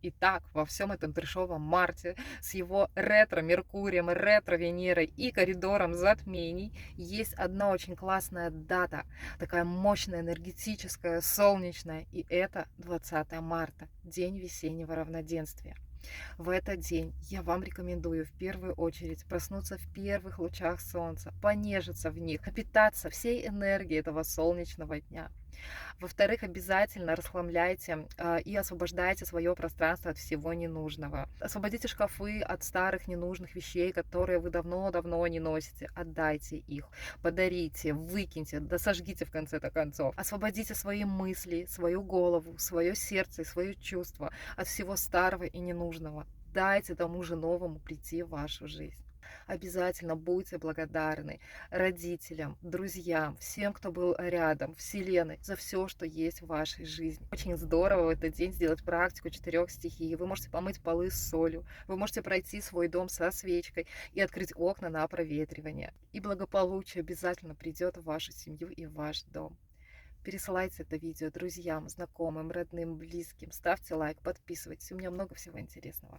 Итак, во всем этом трешовом марте с его ретро-Меркурием, ретро-Венерой и коридором затмений есть одна очень классная дата, такая мощная, энергетическая, солнечная, и это 20 марта, день весеннего равноденствия. В этот день я вам рекомендую в первую очередь проснуться в первых лучах солнца, понежиться в них, напитаться всей энергией этого солнечного дня. Во-вторых, обязательно расхламляйте и освобождайте свое пространство от всего ненужного. Освободите шкафы от старых ненужных вещей, которые вы давно-давно не носите. Отдайте их, подарите, выкиньте, да сожгите в конце-то концов. Освободите свои мысли, свою голову, свое сердце и свое чувство от всего старого и ненужного. Дайте тому же новому прийти в вашу жизнь. Обязательно будьте благодарны родителям, друзьям, всем, кто был рядом, Вселенной, за все, что есть в вашей жизни. Очень здорово в этот день сделать практику 4 стихий. Вы можете помыть полы с солью, вы можете пройти свой дом со свечкой и открыть окна на проветривание. И благополучие обязательно придет в вашу семью и в ваш дом. Пересылайте это видео друзьям, знакомым, родным, близким. Ставьте лайк, подписывайтесь. У меня много всего интересного.